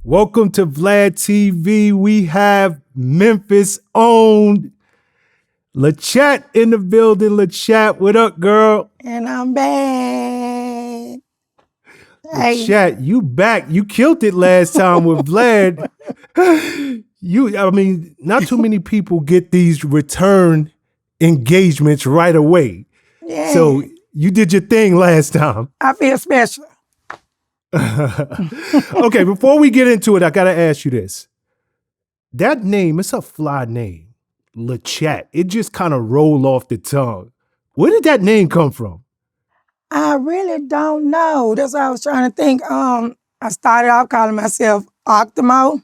Welcome to VladTV. We have Memphis owned LaChat in the building. LaChat, what up, girl? And I'm back. LaChat, you back. You killed it last time with Vlad. Not too many people get these return engagements right away. Yeah. So you did your thing last time. I feel special. Okay, before we get into it, I gotta ask you this. That name, it's a fly name, LaChat. It just kind of rolled off the tongue. Where did that name come from? I really don't know. That's what I was trying to think. I started off calling myself Octomo,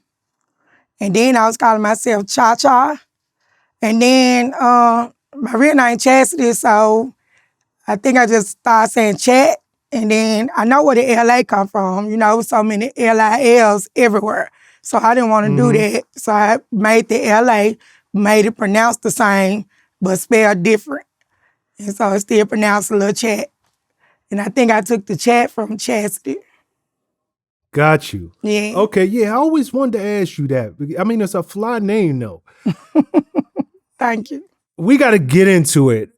and then I was calling myself Cha-Cha, and then my real name Chastity, so I think I just started saying Chat. And then I know where the LA come from, so many LILs everywhere. So I didn't want to do that. So I made the LA, made it pronounced the same, but spelled different. And so it's still pronounced LaChat. And I think I took the chat from Chastity. Got you. Yeah. Okay, yeah, I always wanted to ask you that. I mean, it's a fly name, though. Thank you. We got to get into it.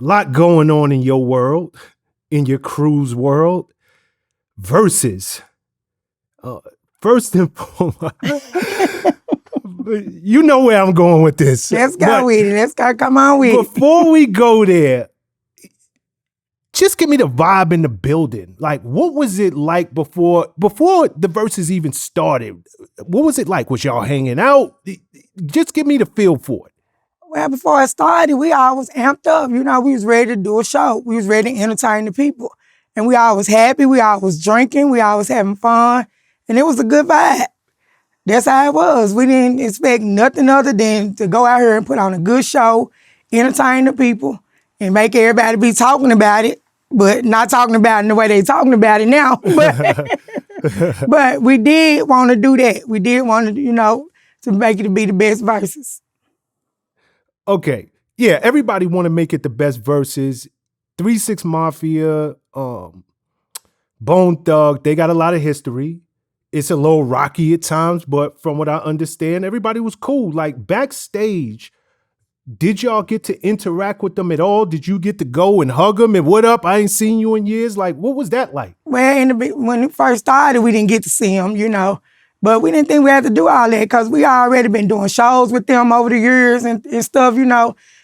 Lot going on in your world, in your crew's world. Verzuz. First and foremost, you know where I'm going with this. Let's go with it. Let's go. Come on with it. Before we go there, just give me the vibe in the building. Like, what was it like before the Verzuz even started? What was it like? Was y'all hanging out? Just give me the feel for it. Well, before it started, we always amped up. We was ready to do a show. We was ready to entertain the people. And we always happy. We always drinking. We always having fun. And it was a good vibe. That's how it was. We didn't expect nothing other than to go out here and put on a good show, entertain the people, and make everybody be talking about it, but not talking about it in the way they talking about it now. But we did want to do that. We did want to, to make it to be the best Verzuz. Okay. Yeah, everybody want to make it the best Verzuz. 3-6 Mafia, Bone Thug, they got a lot of history. It's a little rocky at times, but from what I understand, everybody was cool. Like backstage, did y'all get to interact with them at all? Did you get to go and hug them and what up? I ain't seen you in years. Like, what was that like? Well, when it first started, we didn't get to see them, But we didn't think we had to do all that because we already been doing shows with them over the years and stuff,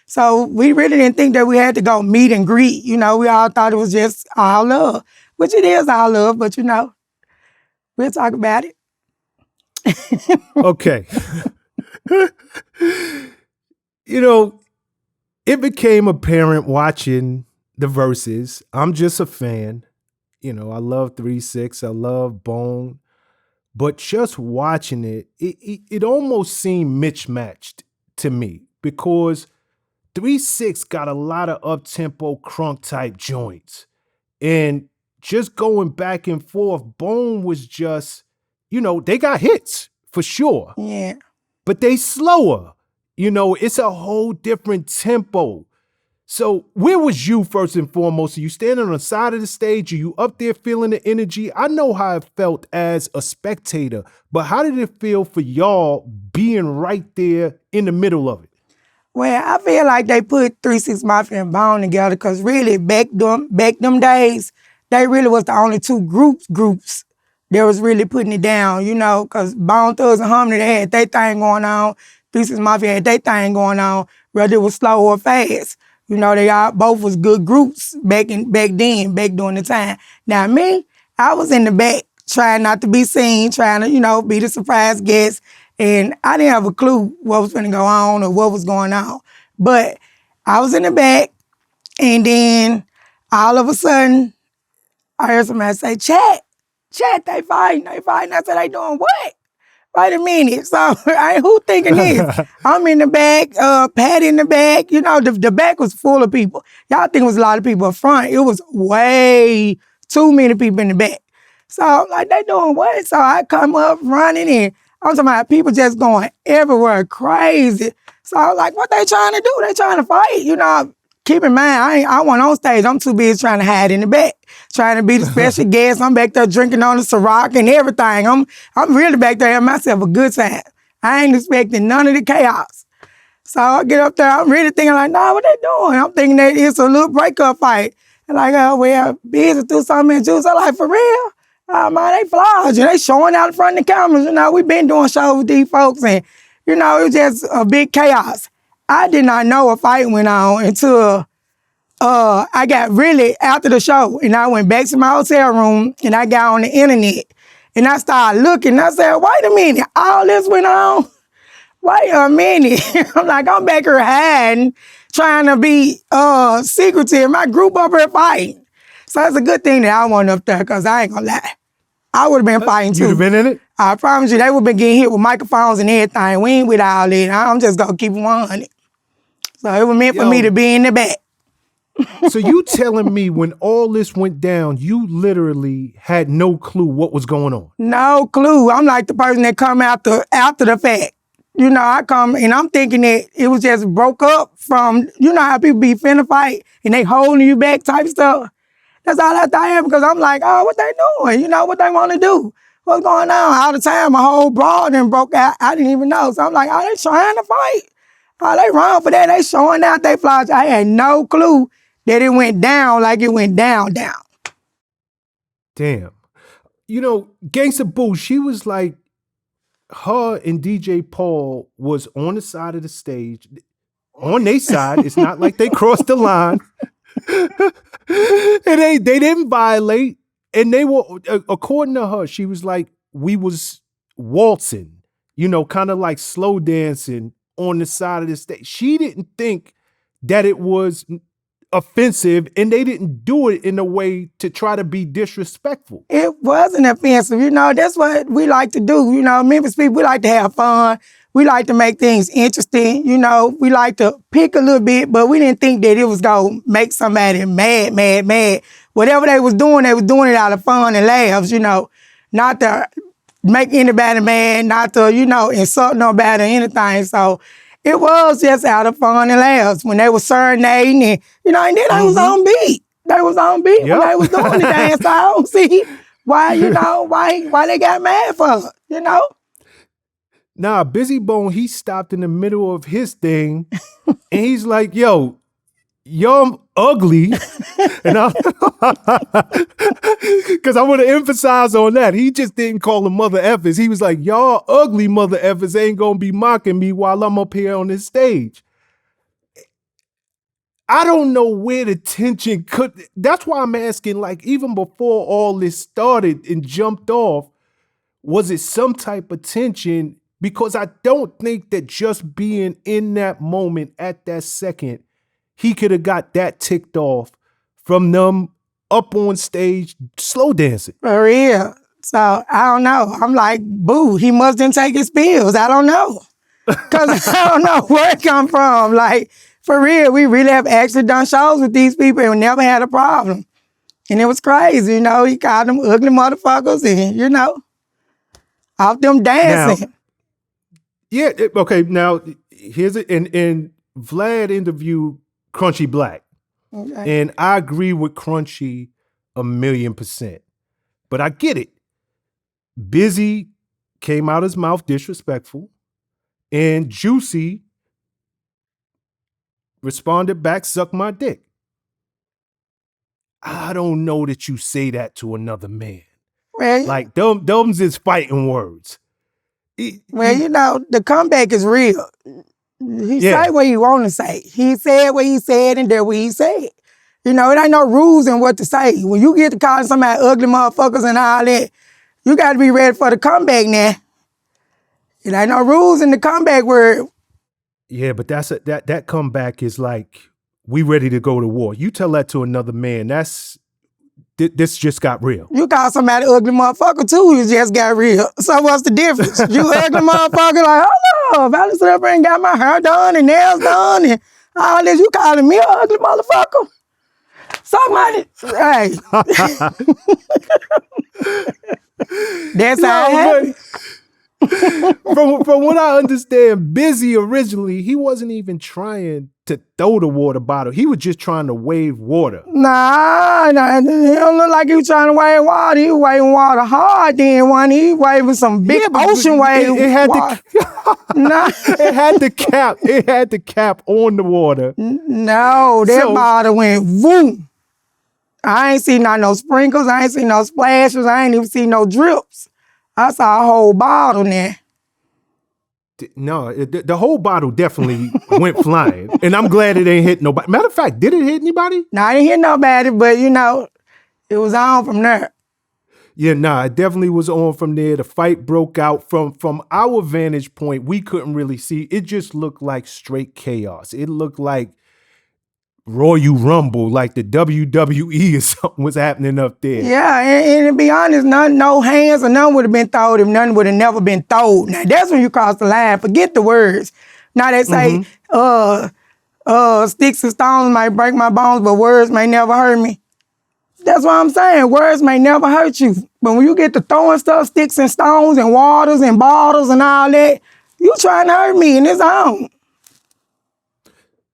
So we really didn't think that we had to go meet and greet, We all thought it was just all love, which it is all love, but, we'll talk about it. Okay. It became apparent watching the Verzuz. I'm just a fan. I love 3-6. I love Bone. But just watching it almost seemed mismatched to me because 3-6 got a lot of up-tempo crunk type joints. And just going back and forth, Bone was just, they got hits for sure. Yeah. But they slower. It's a whole different tempo. So where was you first and foremost? Are you standing on the side of the stage? Are you up there feeling the energy? I know how it felt as a spectator, but how did it feel for y'all being right there in the middle of it? Well, I feel like they put 3-6 Mafia and Bone together because really back them days, they really was the only two groups that was really putting it down, because Bone Thugs and Harmony, they had their thing going on. 3-6 Mafia had their thing going on, whether it was slow or fast. They all both was good groups back during the time. Now me, I was in the back trying not to be seen, trying to, be the surprise guest. And I didn't have a clue what was going to go on or what was going on. But I was in the back and then all of a sudden I heard somebody say, Chat, they fighting. I said, they doing what? Wait a minute. So, who thinking this? I'm in the back, Pat in the back. The back was full of people. Y'all think it was a lot of people up front. It was way too many people in the back. So, I'm like, they doing what? So, I come up running in. I'm talking about people just going everywhere, crazy. So, I was like, what they trying to do? They trying to fight. Keep in mind, I wasn't on stage. I'm too busy trying to hide in the back. trying to be the special guest. I'm back there drinking on the Ciroc and everything. I'm really back there having myself a good time. I ain't expecting none of the chaos. So I get up there, I'm really thinking like, nah, what they doing? I'm thinking that it's a little breakup fight. And like, oh, well, Bizzy threw something in juice. I'm like, for real? Oh, man, they flaws. They showing out in front of the cameras. We been doing shows with these folks and, it was just a big chaos. I did not know a fight went on until I got really after the show and I went back to my hotel room and I got on the internet and I started looking and I said, wait a minute, all this went on? Wait a minute. I'm like, I'm back here hiding, trying to be secretive. My group up here fighting. So it's a good thing that I wasn't up there because I ain't gonna lie. I would have been fighting too. You'd have been in it? I promise you, they would have been getting hit with microphones and everything. We ain't with all that. I'm just gonna keep it 100. So it was meant for me to be in the back. So you telling me when all this went down, you literally had no clue what was going on? No clue. I'm like the person that come after the fact. I come and I'm thinking that it was just broke up from, how people be finna fight and they holding you back type stuff. That's all I thought because I'm like, oh, what they doing? What they want to do? What's going on? All the time, my whole broad and broke out. I didn't even know. So I'm like, oh, they trying to fight. Oh, they wrong for that. They showing out they flaws. I had no clue that it went down like it went down. Damn. Gangsta Boo, she was like, her and DJ Paul was on the side of the stage, on their side. It's not like they crossed the line. And they didn't violate. And they were, according to her, she was like, we was waltzing, kind of like slow dancing on the side of the stage. She didn't think that it was offensive and they didn't do it in a way to try to be disrespectful. It wasn't offensive. That's what we like to do. Memphis people, we like to have fun. We like to make things interesting. We like to pick a little bit, but we didn't think that it was going to make somebody mad. Whatever they was doing it out of fun and laughs, not to make anybody mad, not to, insult nobody or anything. So it was just out of fun and laughs when they were serenading and, and then they was on beat. They was on beat when they was doing the dance. So I don't see why, why they got mad for it, Nah, Bizzy Bone, he stopped in the middle of his thing and he's like, yo, y'all ugly. And because I want to emphasize on that. He just didn't call them mother effers. He was like, y'all ugly mother effers ain't going to be mocking me while I'm up here on this stage. I don't know where the tension could. That's why I'm asking, like, even before all this started and jumped off, was it some type of tension? Because I don't think that just being in that moment at that second, he could have got that ticked off from them up on stage slow dancing. For real. So I don't know. I'm like, boo, he must didn't take his pills. I don't know. Because I don't know where it come from. Like, for real, we really have actually done shows with these people and we never had a problem. And it was crazy, He called them ugly motherfuckers and, off them dancing. Now, okay, now, here's it. And Vlad interviewed Crunchy Black. Okay. And I agree with Crunchy 1,000,000%. But I get it. Bizzy came out his mouth disrespectful. And Juicy responded back, suck my dick. I don't know that you say that to another man. Well, like, them's is fighting words. The comeback is real. He say what he want to say. He said what he said and did what he said. It ain't no rules in what to say. When you get to calling somebody ugly motherfuckers and all that, you got to be ready for the comeback now. It ain't no rules in the comeback word. Yeah, but that comeback is like, we ready to go to war. You tell that to another man, this just got real. You call somebody ugly motherfucker too, you just got real. So what's the difference? You ugly motherfucker, like, hold up, I just up and got my hair done and nails done and all this. You calling me an ugly motherfucker? Somebody, hey. That's how it happened. From what I understand, Bizzy originally, he wasn't even trying to throw the water bottle. He was just trying to wave water. Nah, it don't look like he was trying to wave water. He was waving water hard then, one. He waving some big ocean wave. It had water. nah. It had the cap. It had the cap on the water. No, that bottle went boom. I ain't seen no sprinkles. I ain't seen no splashes. I ain't even seen no drips. I saw a whole bottle there. No, the whole bottle definitely went flying. And I'm glad it ain't hit nobody. Matter of fact, did it hit anybody? No, I didn't hit nobody, but, it was on from there. Yeah, nah, it definitely was on from there. The fight broke out. From our vantage point, we couldn't really see. It just looked like straight chaos. It looked like Royal Rumble, like the WWE or something was happening up there. Yeah, and to be honest, no hands or none would have been thrown if none would have never been thrown. Now, that's when you cross the line. Forget the words. Now, they say, sticks and stones might break my bones, but words may never hurt me. That's what I'm saying. Words may never hurt you. But when you get to throwing stuff, sticks and stones and waters and bottles and all that, you trying to hurt me and it's on.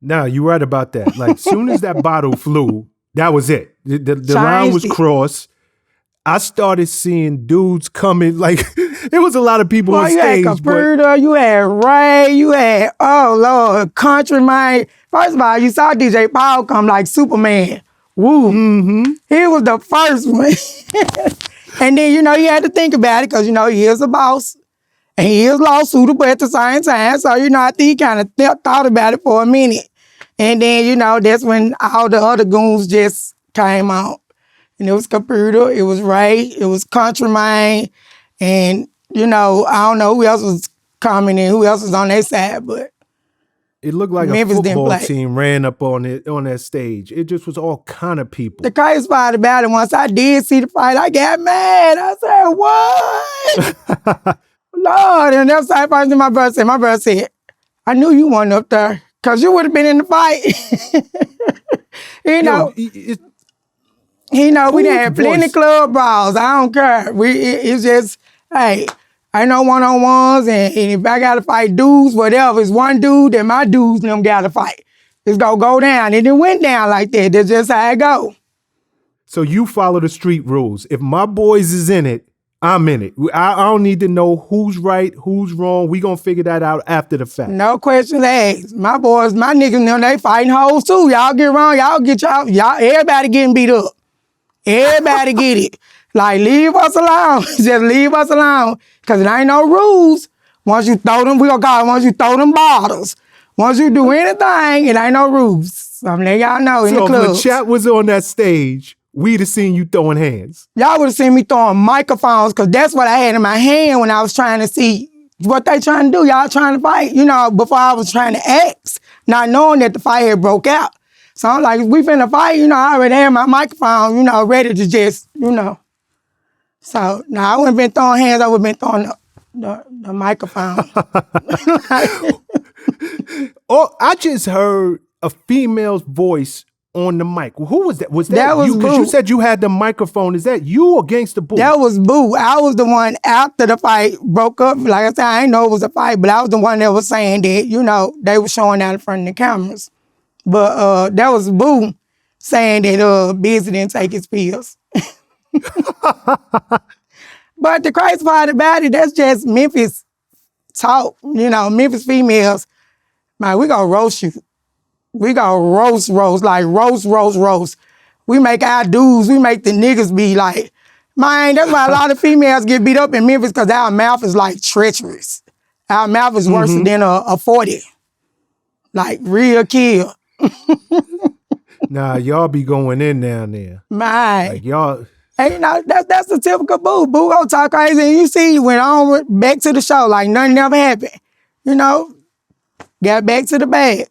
Nah, you're right about that. Like, soon as that bottle flew, that was it. The line was crossed. I started seeing dudes coming. Like, it was a lot of people on stage. You had Caputa, you had Ray, you had, oh Lord, Country Man. First of all, you saw DJ Paul come like Superman. Woo. Mm-hmm. He was the first one. And then, you had to think about it because, he is a boss. And he is lawsuitable at the same time. So, I think he kind of thought about it for a minute. And then, that's when all the other goons just came out. And it was Caputa, it was Ray, it was Country Man. And, I don't know who else was coming in, who else was on their side, but it looked like Memphis a football team ran up on that stage. It just was all kind of people. The crazy part about it, once I did see the fight, I got mad. I said, what? Lord, and that's the first thing my brother said, I knew you weren't up there because you would have been in the fight. We done had plenty club brawls. I don't care. It's just, hey, I know one-on-ones, and if I got to fight dudes, whatever, it's one dude, then my dudes and them got to fight. It's going to go down. And it went down like that. That's just how it go. So you follow the street rules. If my boys is in it, I'm in it. I don't need to know who's right, who's wrong. We gonna figure that out after the fact. No questions asked. My boys, my niggas, they fighting hoes too. Y'all get around, y'all, everybody getting beat up. Everybody get it. Like, leave us alone. Just leave us alone. Because it ain't no rules. Once you throw them, we gonna call it, once you throw them bottles. Once you do anything, it ain't no rules. So I'm letting y'all know in the club. So if Chat was on that stage, we'd have seen you throwing hands. Y'all would have seen me throwing microphones because that's what I had in my hand when I was trying to see what they trying to do. Y'all trying to fight, before I was trying to ask, not knowing that the fight had broke out. So I'm like, we finna fight, I already had my microphone, ready to just, So, I wouldn't been throwing hands, I would have been throwing the microphone. Oh, I just heard a female's voice on the mic. Who was that? Was that you? Because you said you had the microphone. Is that you or Gangsta Boo? That was Boo. I was the one after the fight broke up. Like I said, I didn't know it was a fight, but I was the one that was saying that, they were showing out in front of the cameras. But that was Boo saying that Bizzy didn't take his pills. But the crazy part about it, that's just Memphis talk. Memphis females, man, we gonna roast you. We gonna roast, like roast. We make our dudes, we make the niggas be like, man, that's why a lot of females get beat up in Memphis because our mouth is like treacherous. Our mouth is worse than a 40. Like real kill. Nah, y'all be going in down there. Man. Like y'all. Hey, that's the typical Boo. Boo gonna talk crazy and you see, went on back to the show like nothing ever happened. Got back to the bag.